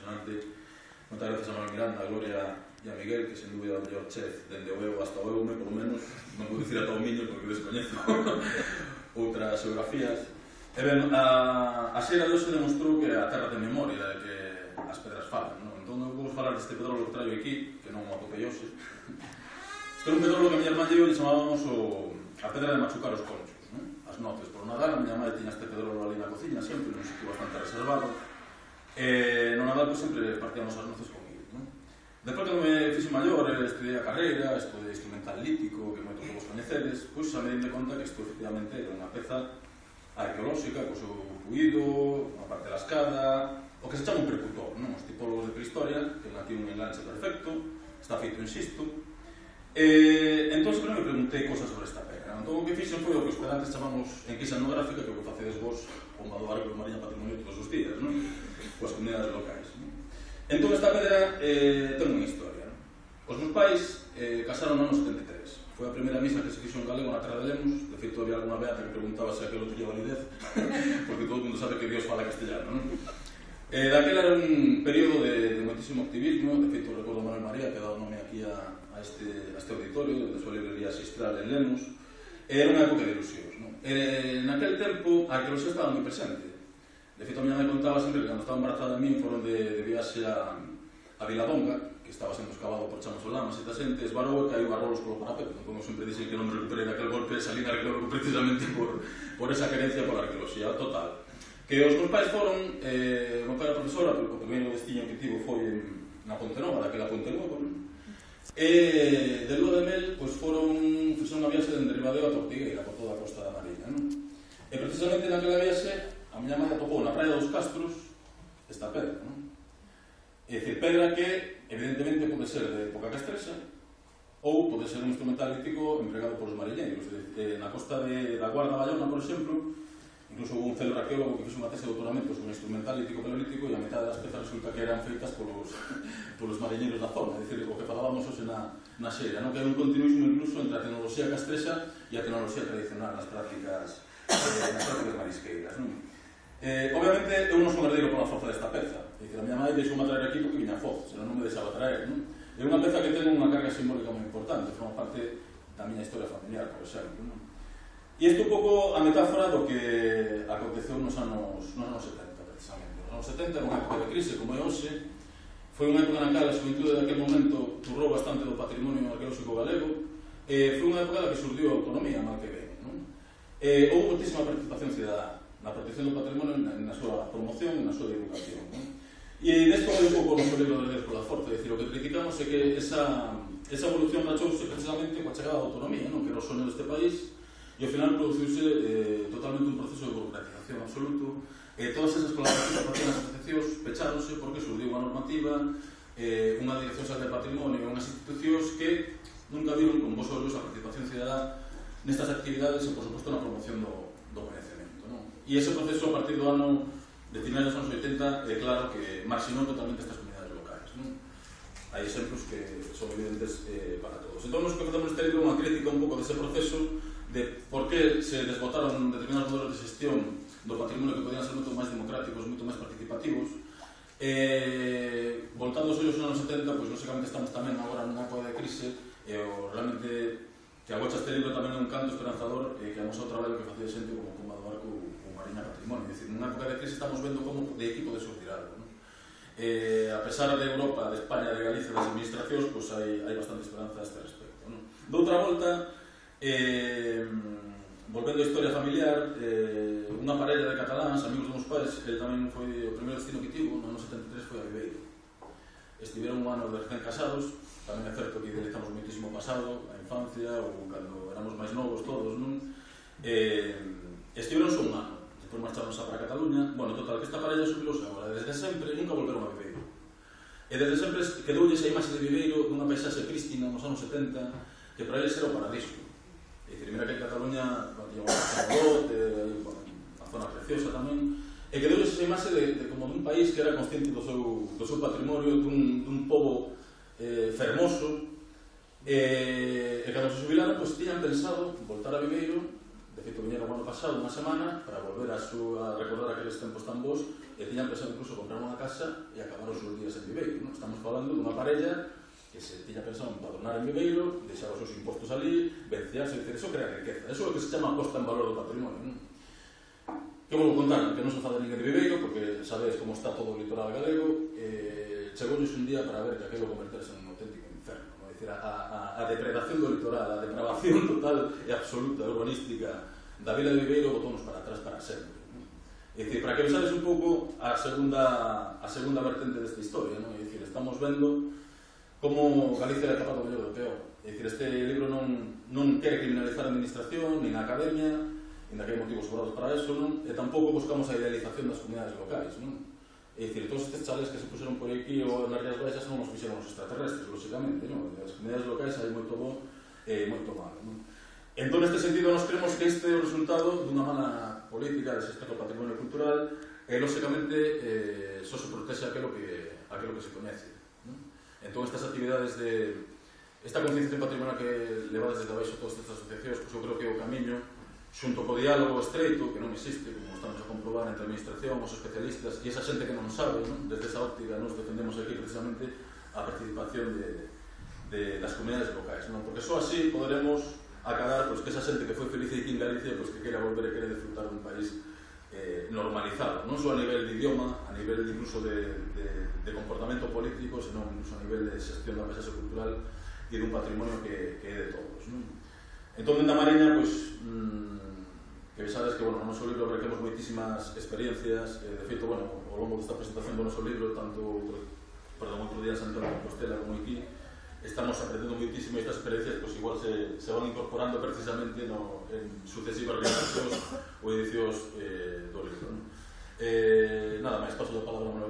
impresionante. Moitas gracias a Manuel Miranda, a Gloria e a Miguel, que sen dúbida o mellor chef dende o eu hasta o eume, por lo menos. Non vou dicir ata o miño porque descoñezo outras geografías. E ben, a xeira de hoxe demostrou que a terra ten memoria e que as pedras falan, non? Entón, eu vou falar deste pedrolo que traio aquí, que non o atopei hoxe. Este é un pedrolo que a miña irmán e eu lle chamábamos a pedra de machucar os conchos, non? As noces por Nadal, a miña mãe tiña este pedrolo ali na cociña sempre, nun sitio bastante reservado. No Nadal, pues, sempre partíamos as noces comigo, non? Depois que me fixe maior, estudiei a carreira, estudei instrumental lítico, que moito que vos coñecedes, pois xa me dei conta que isto efectivamente era unha peza arqueolóxica, co seu fluido, unha parte lascada, o que se chama un percutor, non? Os tipólogos de prehistoria, que aquí un enganche perfecto, está feito en xisto. Entón, sempre me preguntei cosas sobre esta pedra. Entón, o que fixen foi o que os pedantes chamamos enquisa etnográfica, que o que facedes vos, como a do Arco de Mariña Patrimonio todos os días, non? Coas comunidades locais, non? Entón, esta pedra ten unha historia, non? Os meus pais casaron no ano 73. Foi a primeira misa que se fixo en galego na terra de Lemos. De feito, había alguna beata que preguntaba se aquilo tiña validez, porque todo o mundo sabe que Dios fala castellano, non? Daquela era un período de moitísimo activismo. De feito, recordo a Manuel María, que dá o nome aquí a este auditorio, de súa librería Sistral en Lemos. Era unha época de ilusións, non? Naquele tempo, a arqueoloxía estaba moi presente. De feito, a miña mãe contaba sempre que cando estaba embarazada de min foron de viaxe a Viladonga, que estaba sendo excavado por Chamos Olamas e ta xente, esvarou e caiu a rolos polo parapeto. Como sempre dixen que non me recuperei daquel golpe, salí na arqueólogo precisamente por esa querencia pola arqueoloxía total. Que os meus pais foron, o meu pai era profesora, porque o primeiro destiño que tivo foi na Ponte Nova, daquela Ponte Nova, non? E de lua de mel, pois fixeron unha viaxe dende Ribadeo a Tortigueira, por toda a costa da Mariña, non? E precisamente naquela viaxe, a miña mãe atopou na Praia dos Castros esta pedra, non? É dicir, pedra que, evidentemente, pode ser de época castrexa ou pode ser un instrumental lítico empregado polos mariñeiros. Na costa da Guarda Bayona, por exemplo, incluso houve un célebre arqueólogo que fixo unha tese de doutoramento sobre un instrumental lítico paleolítico e a metade das pezas resulta que eran feitas polos mariñeiros da zona. É dicir, o que falábamos hoxe na xeira, non? Que hai un continuismo incluso entre a tecnoloxía castrexa e a tecnoloxía tradicional nas prácticas marisqueiras, non? Obviamente, eu non son herdeiro pola forza desta peza. É dicir, a miña mãe deixou-me traer aquí porque viña foz, senón non me deixaba traer, non? É unha peza que ten unha carga simbólica moi importante, forma parte da miña historia familiar, por exemplo, non? E isto un pouco a metáfora do que aconteceu nos anos 70, precisamente. Nos anos 70 era unha época de crise, como é hoxe. Foi unha época na cal a xuventude daquele momento turrou bastante do patrimonio arqueolóxico galego. Foi unha época na que surdiu a autonomía, mal que ben, non? Houve moitísima participación cidadá na protección do patrimonio, na súa promoción e na súa divulgación, non? E desto vai un pouco o noso libro de Herder pola Forza. É dicir, o que criticamos é que esa evolución rachouse precisamente coa chegada da autonomía, non? Que era o soño deste país, e ao final produciuse totalmente un proceso de burocratización absoluto. Todas esas colaboracións que as asociacións pecháronse porque surdiu unha normativa, unha dirección xeral de patrimonio e unhas institucións que nunca viron con vos olhos a participación cidadá nestas actividades e, por suposto, na promoción do conhecemento, non? E ese proceso, a partir do ano de finais dos anos 80, é claro que marxinou totalmente estas comunidades locais, non? Hai exemplos que son evidentes para todos. Entón, nos que facemos este libro unha crítica un pouco dese proceso de por que se desbotaron determinados modelos de xestión do patrimonio que podían ser moito máis democráticos, moito máis participativos. Voltando os ollos nos anos 70, pois, lógicamente, estamos tamén agora nunha época de crise e realmente que agocha este libro tamén é un canto esperanzador que amosa o traballo que facía xente como Poma do Arco ou Mariña Patrimonio. É dicir, nunha época de crise estamos vendo como de aquí pode surtir algo, non? A pesar de Europa, de España, de Galicia, das administracións, pois hai bastante esperanza a este respecto, non? Doutra volta, volvendo á historia familiar, unha parella de cataláns, amigos dos meus pais, tamén foi o primeiro destino que tivo, no ano 73 foi a Viveiro. Estiveron un ano de recén casados, tamén é certo que idealizamos moitísimo pasado, a infancia, ou cando éramos máis novos todos, non? Estiveron só un ano, depois marcharon xa para Cataluña. Bueno, total, que esta parella subilouse agora, desde sempre nunca volveron a Viveiro. E desde sempre quedoulles a imaxe de Viveiro dunha paisaxe prístina nos anos 70, que para eles era o paraíso. É dicir, mira que en Cataluña tiña unha zona preciosa tamén, e que deulles esa imaxe de como dun país que era consciente do seu patrimonio, dun pobo fermoso, e cando se jubilaron, pois tiñan pensado voltar a Viveiro, De feito, viñeron o ano pasado unha semana para volver a recordar aqueles tempos tan bons e tiñan pensado incluso comprar unha casa e acabar os seus días en Viveiro, non? Estamos falando dunha parella que se tiña pensado empadronar en Viveiro, deixar os seus impostos ali, venciarse, eso crea riqueza. Eso é o que se chama posta en valor do patrimonio, non? Que vou contar, que non se fala ninguén de Viveiro, porque sabedes como está todo o litoral galego, chegounos un día para ver que aquilo converterse en un auténtico inferno, non? É dicir, a depredación do litoral, a depravación total e absoluta urbanística da vila de Viveiro botónos para atrás para sempre. É dicir, para que vexades un pouco a segunda vertente desta historia, non? É dicir, estamos vendo como Galicia é capaz do mellor do peor. É dicir, este libro non quere criminalizar a administración, nin a academia, ainda que hai motivos sobrados para eso, non? E tampouco buscamos a idealización das comunidades locais, non? É dicir, todos estes chales que se puseron por aquí ou nas Rías Baixas non nos fixeron os extraterrestres, lógicamente, non? As comunidades locais hai moito bo e moito malo, non? Entón, neste sentido, nos creemos que este é o resultado dunha mala política de xestión do patrimonio cultural e, lógicamente, só se protexe aquilo que se coñece, non? Entón, estas actividades esta concienciación patrimonial que levades desde abaixo todas estas asociacións, pois eu creo que o camiño, xunto co diálogo estreito, que non existe, como estamos a comprobar entre a administración, os especialistas e esa xente que non sabe, non? Desde esa óptica nos defendemos aquí precisamente a participación das comunidades locais, non? Porque só así poderemos acabar que esa xente que foi feliz aquí en Galicia que queira volver e queira disfrutar dun país normalizado, non só a nivel de idioma, a nivel incluso de comportamento político, senón incluso a nivel de xestión da paisaxe cultural e dun patrimonio que é de todos, non? Entón, dentro da Mariña, que vexades que, no noso libro veremos moitísimas experiencias, de feito, ao longo desta presentación do noso libro, tanto outro día en Santiago de Compostela como aquí, estamos aprendendo moitísimo estas experiencias, pois igual se van incorporando precisamente en sucesivas realizacións ou edicións do libro. Nada máis, paso a palabra a